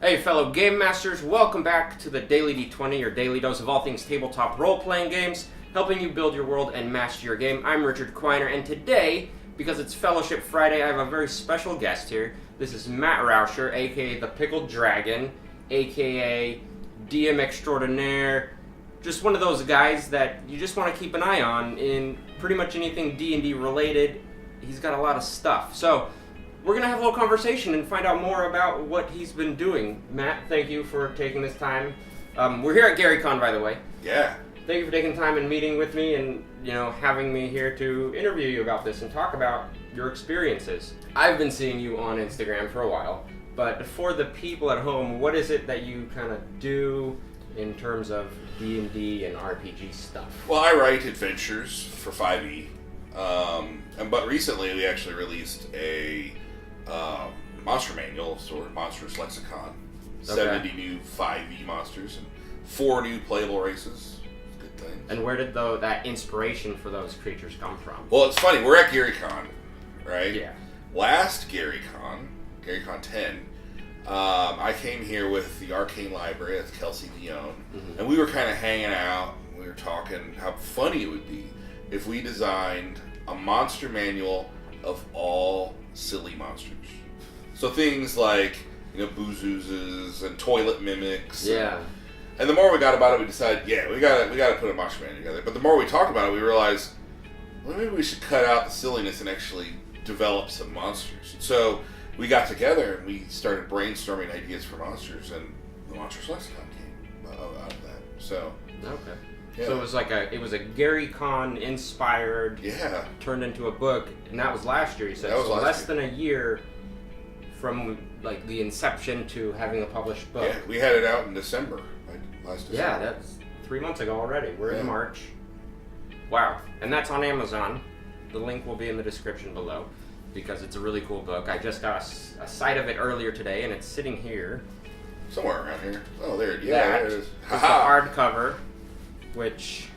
Hey fellow Game Masters, welcome back to the Daily D20, your daily dose of all things tabletop role-playing games, helping you build your world and master your game. I'm Richard Quiner, and today, because it's Fellowship Friday, I have a very special guest here. This is Matt Rauscher, aka the Pickled Dragon, aka DM Extraordinaire, just one of those guys that you just want to keep an eye on in pretty much anything D&D related. He's got a lot of stuff. So, we're going to have a little conversation and find out more about what he's been doing. Matt, thank you for taking this time. We're here at GaryCon, by the way. Yeah. Thank you for taking time and meeting with me and, having me here to interview you about this and talk about your experiences. I've been seeing you on Instagram for a while, but for the people at home, what is it that you kind of do in terms of D&D and RPG stuff? Well, I write adventures for 5e, but recently we actually released a monster manual, sort of Monsters Lexicon. Okay. 70 new 5e monsters and 4 new playable races. Good thing. And where did that inspiration for those creatures come from? Well, it's funny. We're at GaryCon, right? Yeah. Last GaryCon 10, I came here with the Arcane Library, that's Kelsey Dion, and we were kind of hanging out. We were talking how funny it would be if we designed a monster manual of all silly monsters. So things like, boozoozes and toilet mimics. Yeah. And the more we got about it, we decided, we gotta put a monster manual together. But the more we talked about it, we realized, well, maybe we should cut out the silliness and actually develop some monsters. So we got together and we started brainstorming ideas for monsters, and the Monsters Lexicon came out of that. So Okay. yeah. So it was a GaryCon inspired, turned into a book, and that was last year. You said That was so last less year. than a year from like the inception to having a published book. Yeah, we had it out in December, last December. Yeah, that's 3 months ago already. We're Yeah. in March. Wow, and that's on Amazon. The link will be in the description below because it's a really cool book. I just got a sight of it earlier today, and it's sitting here. Somewhere around here. Oh, there it That is. is the hardcover, which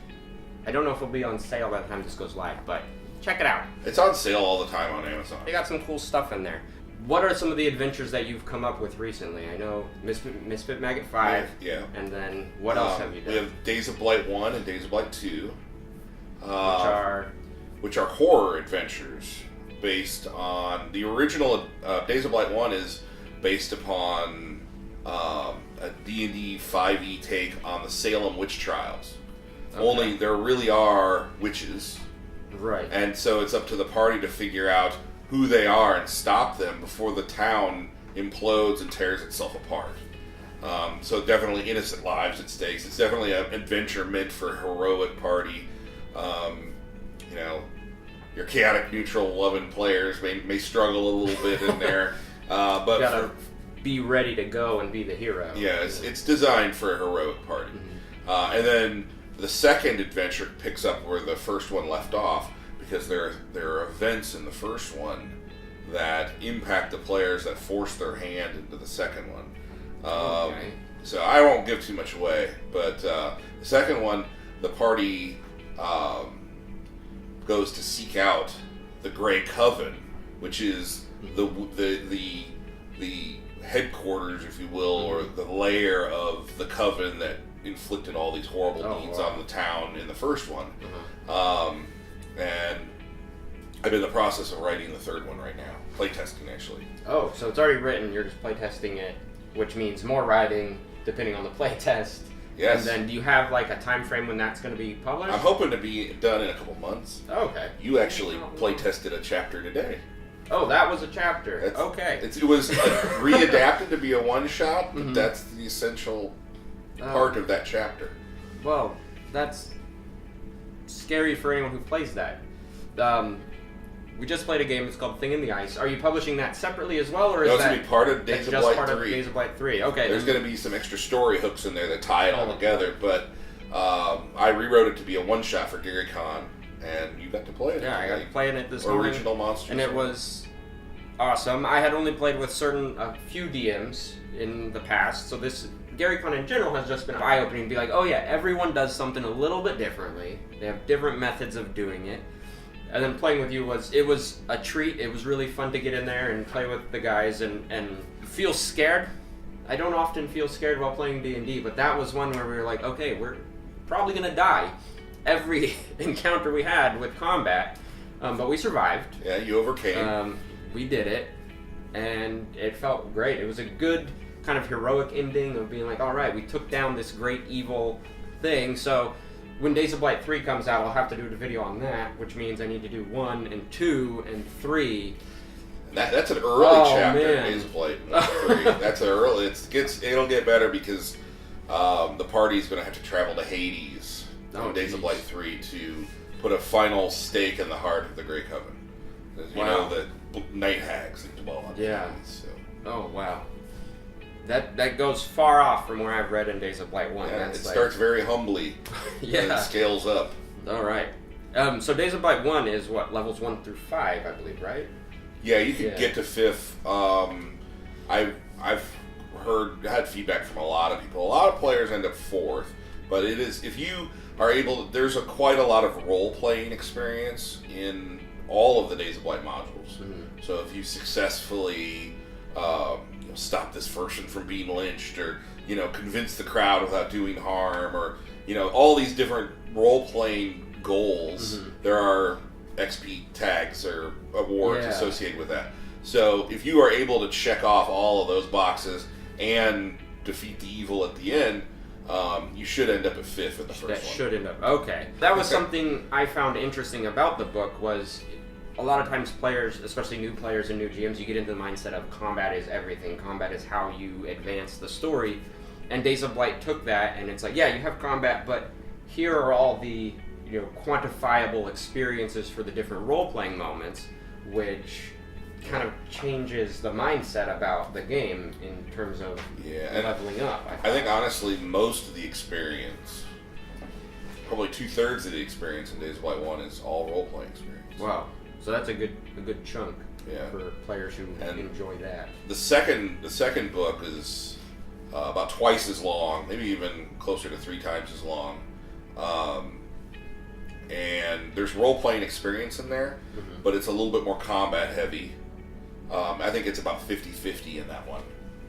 I don't know if it'll be on sale by the time this goes live, but check it out. It's on sale all the time on Amazon. They got some cool stuff in there. What are some of the adventures that you've come up with recently? I know Misfit Maggot 5. Yeah. And then what else have you done? We have Days of Blight 1 and Days of Blight 2. Which Which are horror adventures based on... The original Days of Blight 1 is based upon a D&D 5e take on the Salem witch trials. Okay. Only there really are witches. Right. And so it's up to the party to figure out who they are and stop them before the town implodes and tears itself apart. So definitely innocent lives at stakes. It's definitely an adventure meant for a heroic party. Your chaotic neutral 11 players may struggle a little bit in there. But you gotta be ready to go and be the hero. Yeah, it's designed for a heroic party. Mm-hmm. And then the second adventure picks up where the first one left off, because there are events in the first one that impact the players that force their hand into the second one. Okay. So I won't give too much away, but the second one, the party goes to seek out the Grey Coven, which is the headquarters, if you will, or the lair of the coven that inflicted all these horrible deeds on the town in the first one. And I'm in the process of writing the third one right now. Playtesting, actually. Oh, so it's already written, you're just playtesting it, which means more writing, depending on the playtest. Yes. And then do you have like a time frame when that's going to be published? I'm hoping to be done in a couple months. Okay. You actually playtested a chapter today. Oh, that was a chapter. Okay. It was readapted to be a one-shot, but that's the essential part of that chapter. Well, that's scary for anyone who plays that. We just played a game. It's called Thing in the Ice. Are you publishing that separately as well, or is It's that going to be part of Days of just Blight part 3. of Days of Blight 3? Okay. There's going to be some extra story hooks in there that tie it all together, but I rewrote it to be a one-shot for GaryCon, and you got to play it. Yeah, I got to play in it this morning. Original monsters. And it was awesome. I had only played with a few DMs in the past, so this GaryCon in general has just been eye-opening to be like, oh yeah, everyone does something a little bit differently. They have different methods of doing it. And then playing with you was a treat. It was really fun to get in there and play with the guys and feel scared I don't often feel scared while playing D&D, but that was one where we were like, okay, we're probably going to die every encounter we had with combat, but we survived. Yeah, you overcame. We did it, and it felt great. It was a good kind of heroic ending of being like, all right, we took down this great evil thing, so when Days of Blight 3 comes out, I'll have to do a video on that, which means I need to do 1 and 2 and 3. That's an early chapter in Days of Blight 3. That's an early. It'll get better because the party's going to have to travel to Hades in Days of Blight 3 to put a final stake in the heart of the Grey Coven. You know the night hags that dwell on Hades. So. Oh wow. That goes far off from where I've read in Days of Blight 1. Yeah, it starts very humbly, and it scales up. All right. So Days of Blight 1 is what, levels 1 through 5, I believe, right? Yeah, you can get to 5th. I've had feedback from a lot of people. A lot of players end up 4th, but it is, if you are able, there's quite a lot of role-playing experience in all of the Days of Blight modules. Mm-hmm. So if you successfully stop this person from being lynched, or convince the crowd without doing harm, or all these different role-playing goals, there are XP tags or awards associated with that. So if you are able to check off all of those boxes and defeat the evil at the end, you should end up at 5th in the first one. That should end up. Okay. That was something I found interesting about the book, was a lot of times players, especially new players and new GMs, you get into the mindset of combat is everything. Combat is how you advance the story. And Days of Blight took that, and it's like, yeah, you have combat, but here are all the quantifiable experiences for the different role-playing moments, which kind of changes the mindset about the game in terms of leveling up. I think honestly, most of the experience, probably 2/3 of the experience in Days of Blight 1 is all role-playing experience. Wow. So that's a good chunk for players who enjoy that. The second book is about twice as long, maybe even closer to 3 times as long. And there's role-playing experience in there, but it's a little bit more combat heavy. I think it's about 50-50 in that one.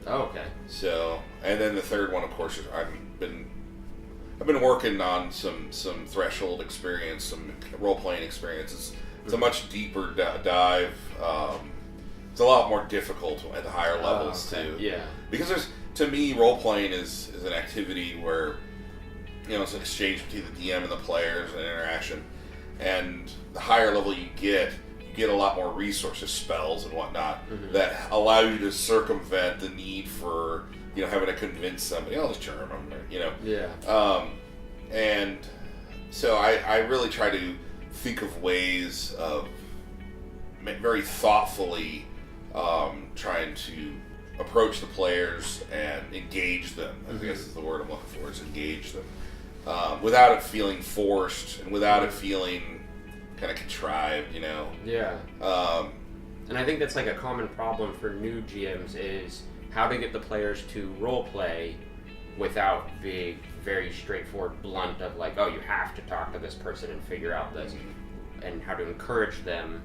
Oh, okay. So, and then the third one, of course, I've been working on some threshold experience, some role-playing experiences. It's a much deeper dive. It's a lot more difficult at the higher levels too. Yeah. Because to me, role-playing is an activity where it's an exchange between the DM and the players, and interaction. And the higher level you get a lot more resources, spells and whatnot, that allow you to circumvent the need for having to convince somebody, I'll just charm them, Yeah. And so I really try to think of ways of very thoughtfully trying to approach the players and engage them. I guess is the word I'm looking for, is engage them. Without it feeling forced and without it feeling kind of contrived, Yeah. And I think that's like a common problem for new GMs, is how to get the players to role play without being very straightforward, blunt of like, oh, you have to talk to this person and figure out this, and how to encourage them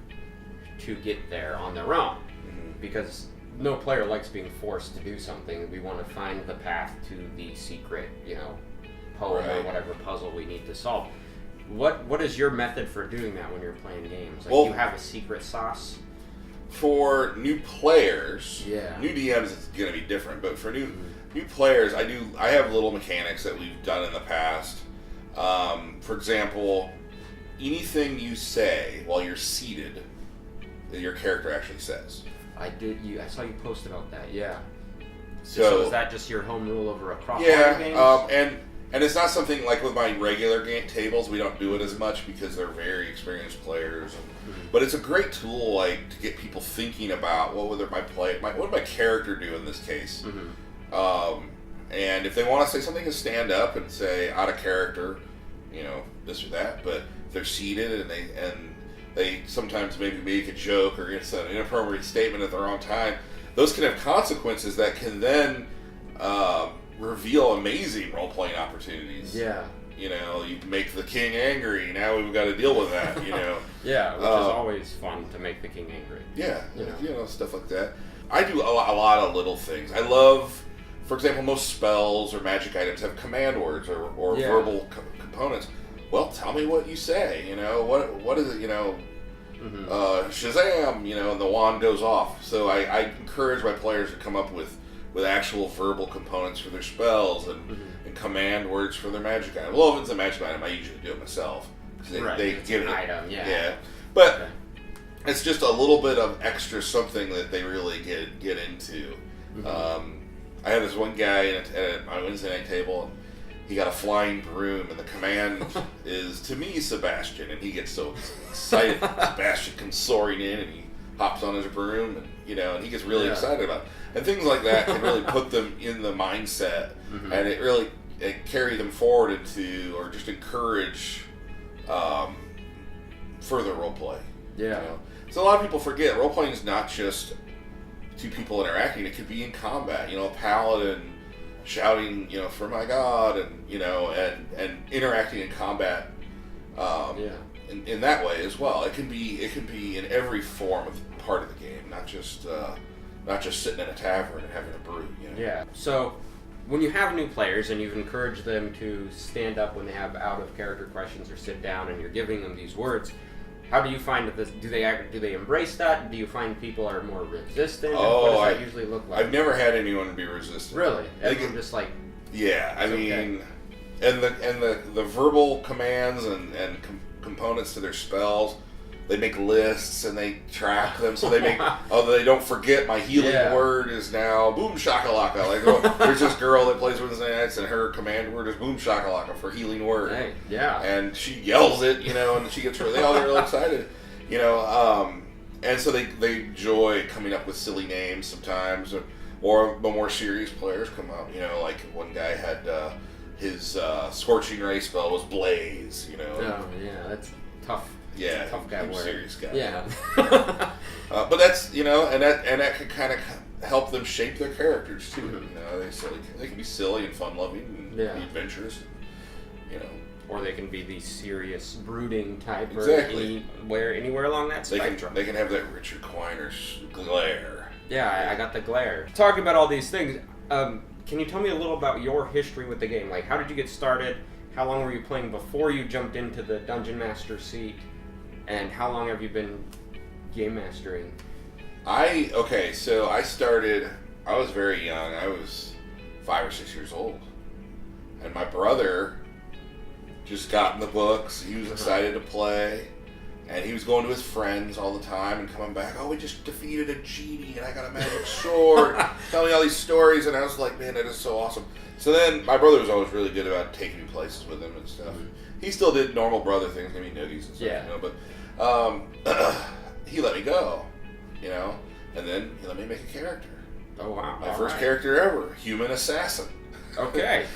to get there on their own. Because no player likes being forced to do something. We want to find the path to the secret, poem or whatever puzzle we need to solve. What is your method for doing that when you're playing games? Like, you have a secret sauce? For new players, new DMs it's going to be different, but for new players, I have little mechanics that we've done in the past. For example, anything you say while you're seated, that your character actually says. I saw you post about that. Yeah. So is that just your home rule over across all your games? And it's not something like with my regular game tables, we don't do it as much because they're very experienced players. But it's a great tool, like, to get people thinking about what would my character do in this case. And if they want to say something, to stand up and say out of character, this or that. But if they're seated and they sometimes maybe make a joke or it's an inappropriate statement at the wrong time, those can have consequences that can then reveal amazing role-playing opportunities. Yeah. You make the king angry, now we've got to deal with that, Yeah, which is always fun, to make the king angry. Yeah, stuff like that. I do a lot of little things. I love, for example, most spells or magic items have command words or verbal components. Well, tell me what you say. You know, what is it? You know, Shazam! You know, and the wand goes off. So I encourage my players to come up with actual verbal components for their spells and command words for their magic item. Well, if it's a magic item, I usually do it myself. They give it an item, But it's just a little bit of extra something that they really get into. I had this one guy at my Wednesday night table, and he got a flying broom, and the command is, to me, Sebastian, and he gets so excited. Sebastian comes soaring in, and he hops on his broom, and and he gets really excited about it. And things like that can really put them in the mindset, and it carry them forward into, or just encourage further role play. So a lot of people forget role playing is not just two people interacting. It could be in combat. A paladin shouting, for my god, and interacting in combat. In that way as well. It can be in every form of part of the game, not just sitting in a tavern and having a brew. Yeah. So when you have new players and you've encouraged them to stand up when they have out of character questions or sit down, and you're giving them these words, how do you find that do they embrace that? Do you find people are more resistant? Oh, what does that usually look like? I've never had anyone be resistant. Really? Everyone just like... Yeah, I mean, and the verbal commands and components to their spells, they make lists and they track them, so they make they don't forget my healing word is now boom shakalaka. Like there's this girl that plays Wednesday nights and her command word is boom shakalaka for healing word. Hey, yeah. And she yells it, and she gets they all get real excited, and so they enjoy coming up with silly names sometimes, or the more serious players come up. Like one guy had his scorching ray spell was blaze. Oh yeah, that's tough. Yeah, tough guy word. Serious guy. Yeah. But that's and that can kind of help them shape their characters too. They can be silly and fun loving and be adventurous. Or they can be the serious, brooding type. Exactly. Or anywhere along that spectrum. They can have that Richard Quiner's glare. Yeah, I got the glare. Talking about all these things, can you tell me a little about your history with the game? Like, how did you get started? How long were you playing before you jumped into the Dungeon Master seat? And how long have you been game mastering? So I started, I was very young. I was 5 or 6 years old. And my brother just got in the books. He was excited to play. And he was going to his friends all the time and coming back, we just defeated a genie and I got a magic sword. Telling me all these stories, and I was like, man, that is so awesome. So then my brother was always really good about taking me places with him and stuff. He still did normal brother things, give me noogies and stuff, but he let me go, and then he let me make a character. Oh, wow. My first character ever, human assassin. Okay.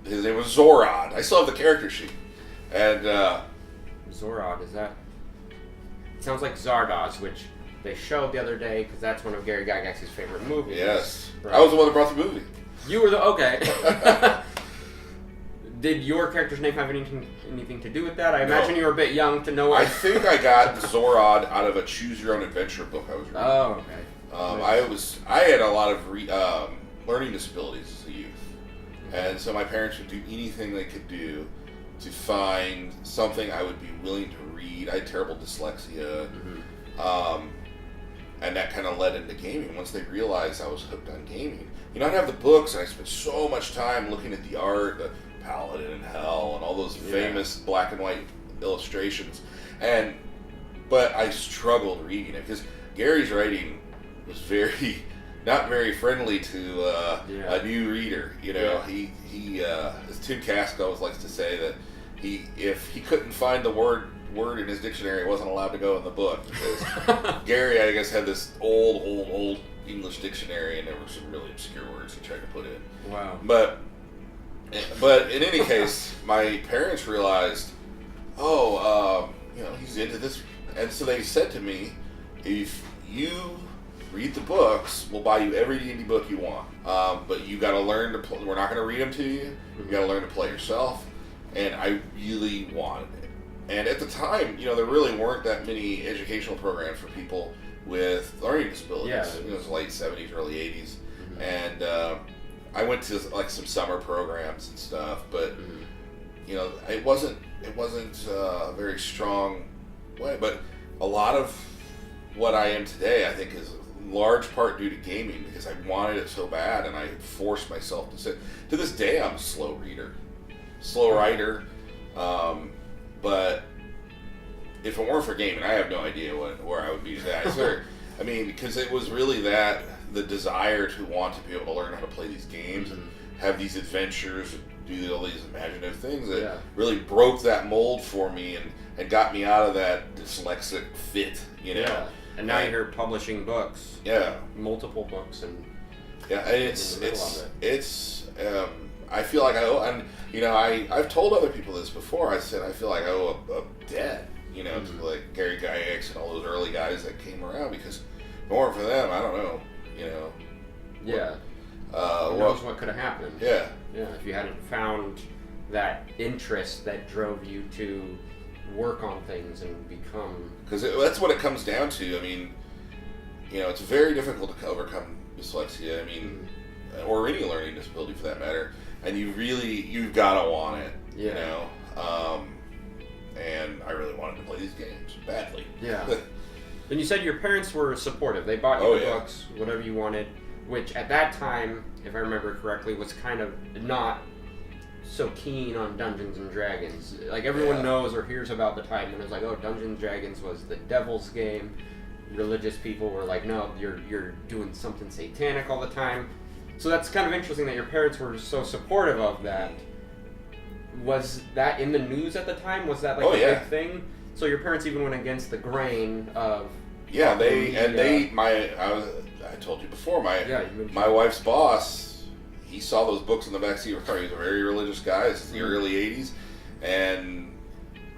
His name was Zorod. I still have the character sheet. And Zorod, is that... It sounds like Zardoz, which they showed the other day, because that's one of Gary Gygax's favorite movies. Yes. Right? I was the one that brought the movie. You were the... Okay. Did your character's name have anything to do with that? I imagine you were a bit young to know. I think I got Zorod out of a Choose Your Own Adventure book I was reading. Oh, okay. I had a lot of learning disabilities as a youth, and so my parents would do anything they could do to find something I would be willing to read. I had terrible dyslexia, and that kind of led into gaming. Once they realized I was hooked on gaming, I'd have the books, and I spent so much time looking at the art, the Paladin in Hell, and all those famous black and white illustrations, but I struggled reading it because Gary's writing was not very friendly to a new reader. As Tim Kask always likes to say, that if he couldn't find the word in his dictionary, it wasn't allowed to go in the book, because Gary, I guess, had this old English dictionary, and there were some really obscure words he tried to put in. Wow. But in any case, my parents realized, he's into this, and so they said to me, if you read the books, we'll buy you every D&D book you want, but you got to learn to play. We're not going to read them to you. You got to learn to play yourself. And I really wanted it. And at the time, there really weren't that many educational programs for people with learning disabilities. Yeah. It was late 70s, early 80s, and I went to like some summer programs and stuff, but you know, it wasn't a very strong way. But a lot of what I am today, I think, is in large part due to gaming, because I wanted it so bad, and I forced myself to sit. To this day, I'm a slow writer, but if it weren't for gaming, I have no idea where I would be today. I mean, because it was really the desire to want to be able to learn how to play these games and have these adventures, do all these imaginative things that really broke that mold for me and got me out of that dyslexic fit, you know. Yeah. And now you're publishing books. Yeah. Multiple books and I feel like I owe, and you know, I've told other people this before. I said I feel like I owe a debt, you know, to like Gary Gygax and all those early guys that came around, because if it weren't for them, I don't know, you know. Yeah. Who knows what could have happened? Yeah. Yeah. If you hadn't found that interest that drove you to work on things and become. Because that's what it comes down to. I mean, you know, it's very difficult to overcome dyslexia. I mean, or any learning disability for that matter. And you've got to want it. Yeah. You know. And I really wanted to play these games badly. Yeah. And you said your parents were supportive. They bought you the books, whatever you wanted, which at that time, if I remember correctly, was kind of not so keen on Dungeons and Dragons. Like, everyone knows or hears about the time when it was like, oh, Dungeons and Dragons was the devil's game. Religious people were like, no, you're doing something satanic all the time. So that's kind of interesting that your parents were so supportive of that. Was that in the news at the time? Was that like a big thing? So your parents even went against the grain of... Yeah, I told you before, my wife's boss, he saw those books in the backseat of her car. He was a very religious guy. This is the early 80s. And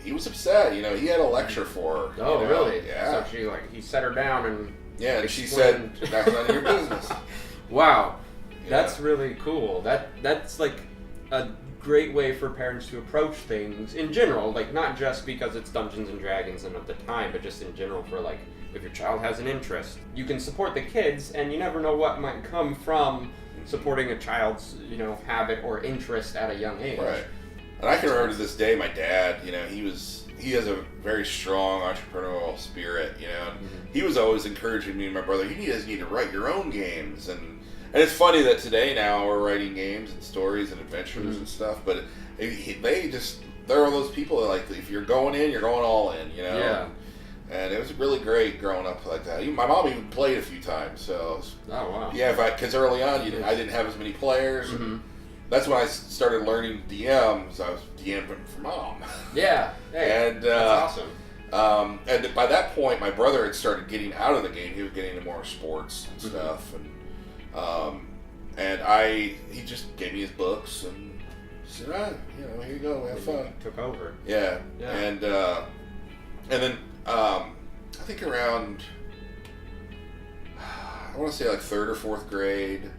he was upset. You know, he had a lecture for her. Oh, you know? really? Yeah. So he set her down and... Yeah, and she said, that's none of your business. Wow. Yeah. That's really cool. That's like a great way for parents to approach things in general, like not just because it's Dungeons and Dragons and at the time, but just in general for like, if your child has an interest, you can support the kids, and you never know what might come from supporting a child's, you know, habit or interest at a young age. Right. And I can remember to this day, my dad, you know, he has a very strong entrepreneurial spirit, you know, and he was always encouraging me and my brother, you guys need to write your own games. And it's funny that today now we're writing games and stories and adventures and stuff, but they're all those people that, like, if you're going in, you're going all in, you know? Yeah. And it was really great growing up like that. My mom even played a few times, so... Oh, wow. Yeah, because early on, I didn't have as many players. And that's when I started learning DMs. I was DMing for mom. Yeah. Hey, and, that's awesome. And by that point, my brother had started getting out of the game. He was getting into more sports and stuff. And he just gave me his books and said, you know, here you go, have fun. Took over. Yeah. And then I think around, I want to say like 3rd or 4th grade,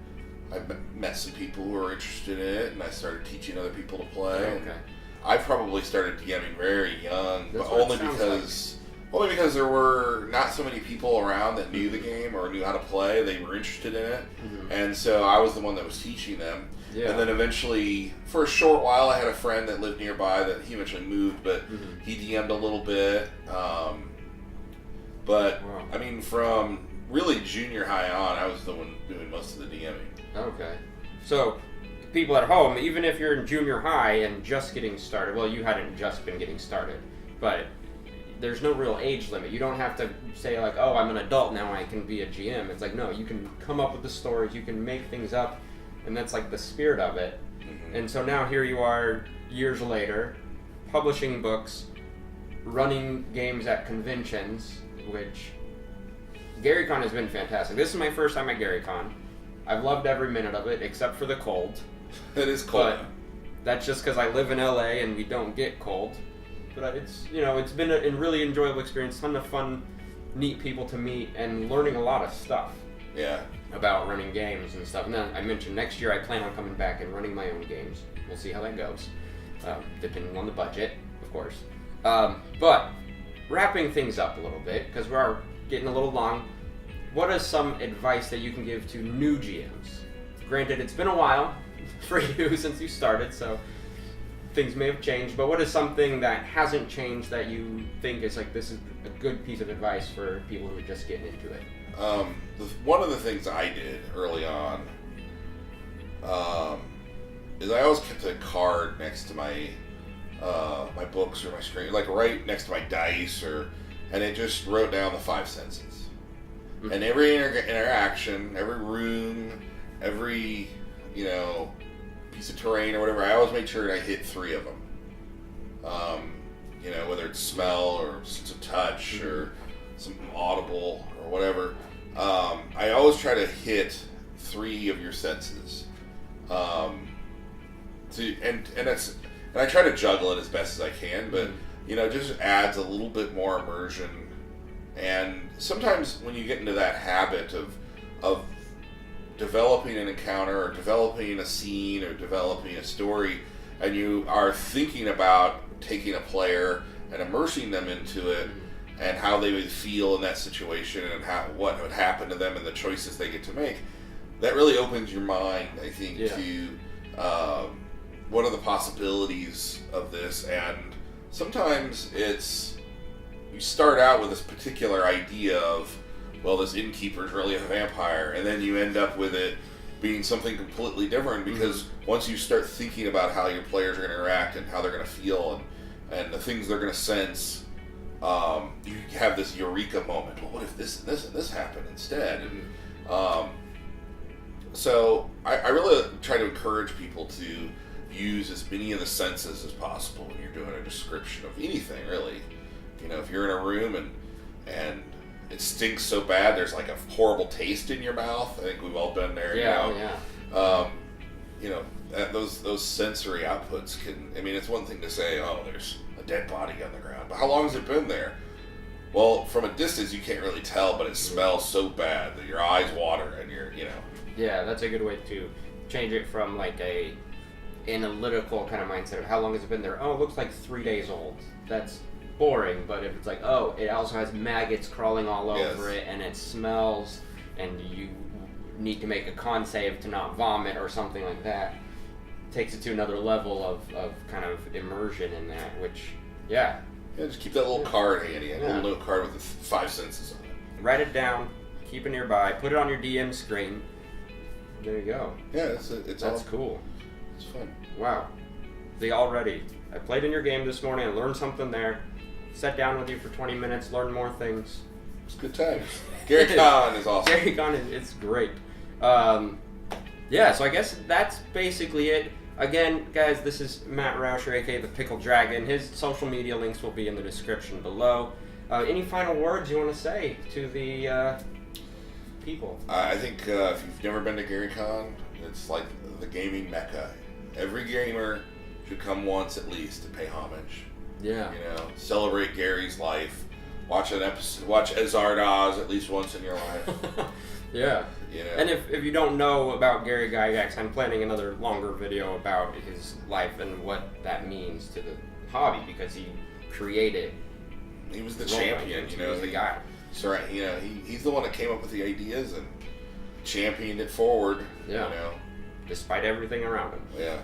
I met some people who were interested in it, and I started teaching other people to play. Okay. I probably started DMing very young, but only because there were not so many people around that knew the game or knew how to play. They were interested in it, and so I was the one that was teaching them. Yeah. And then eventually, for a short while, I had a friend that lived nearby that he eventually moved, but he DM'd a little bit. But I mean, from really junior high on, I was the one doing most of the DMing. Okay. So, people at home, even if you're in junior high and just getting started, well, you hadn't just been getting started, but there's no real age limit. You don't have to say like, oh, I'm an adult now, I can be a GM. It's like, no, you can come up with the stories, you can make things up, and that's like the spirit of it. And so now here you are, years later, publishing books, running games at conventions, which GaryCon has been fantastic. This is my first time at GaryCon. I've loved every minute of it, except for the cold. It is cold. But that's just because I live in LA and we don't get cold. But it's been a really enjoyable experience, ton of fun, neat people to meet, and learning a lot of stuff. Yeah. About running games and stuff. And then I mentioned next year I plan on coming back and running my own games. We'll see how that goes, depending on the budget, of course. But wrapping things up a little bit, because we're getting a little long, what is some advice that you can give to new GMs? Granted, it's been a while for you since you started, so things may have changed, but what is something that hasn't changed that you think is like, this is a good piece of advice for people who are just getting into it? One of the things I did early on is I always kept a card next to my my books or my screen, like right next to my dice, and it just wrote down the 5 senses. Mm-hmm. And every interaction, every room, every piece of terrain or whatever, I always made sure I hit 3 of them. Whether it's smell or sense of touch mm-hmm. or something audible or whatever. I always try to hit 3 of your senses. And I try to juggle it as best as I can, but it just adds a little bit more immersion. And sometimes when you get into that habit of developing an encounter or developing a scene or developing a story, and you are thinking about taking a player and immersing them into it and how they would feel in that situation and what would happen to them and the choices they get to make, that really opens your mind, I think, to what are the possibilities of this. And sometimes you start out with this particular idea of, well, this innkeeper is really a vampire, and then you end up with it being something completely different, because once you start thinking about how your players are going to interact and how they're going to feel and the things they're going to sense, you have this eureka moment. Well, what if this and this and this happened instead? And so I really try to encourage people to use as many of the senses as possible when you're doing a description of anything, really. If you're in a room and it stinks so bad, there's like a horrible taste in your mouth. I think we've all been there. Those sensory outputs can. I mean, it's one thing to say, "Oh, there's a dead body on the ground," but how long has it been there? Well, from a distance, you can't really tell, but it smells so bad that your eyes water and you're. Yeah, that's a good way to change it from like a analytical kind of mindset of how long has it been there. Oh, it looks like 3 days old. That's boring. But if it's like, oh, it also has maggots crawling all over it, and it smells, and you need to make a con save to not vomit or something like that, takes it to another level of kind of immersion in that, which, just keep that little card handy, a little note card with the 5 senses on it. Write it down, keep it nearby, put it on your DM screen. There you go. Yeah, that's cool. It's fun. Wow. See, already, I played in your game this morning, I learned something there, sat down with you for 20 minutes, learned more things. It's good times. Gary Con is awesome. Gary Con, it's great. So I guess that's basically it. Again, guys, this is Matt Rauscher, aka the Pickled Dragon. His social media links will be in the description below. Any final words you want to say to the people? I think if you've never been to Gary Con, it's like the gaming mecca. Every gamer should come once at least to pay homage. Yeah. Celebrate Gary's life. Watch an episode. Watch Ezardaz at least once in your life. Yeah. And if you don't know about Gary Gygax, I'm planning another longer video about his life and what that means to the hobby, because he created. He was the champion. He was the guy. So he's the one that came up with the ideas and championed it forward. Yeah. Despite everything around him. Yeah.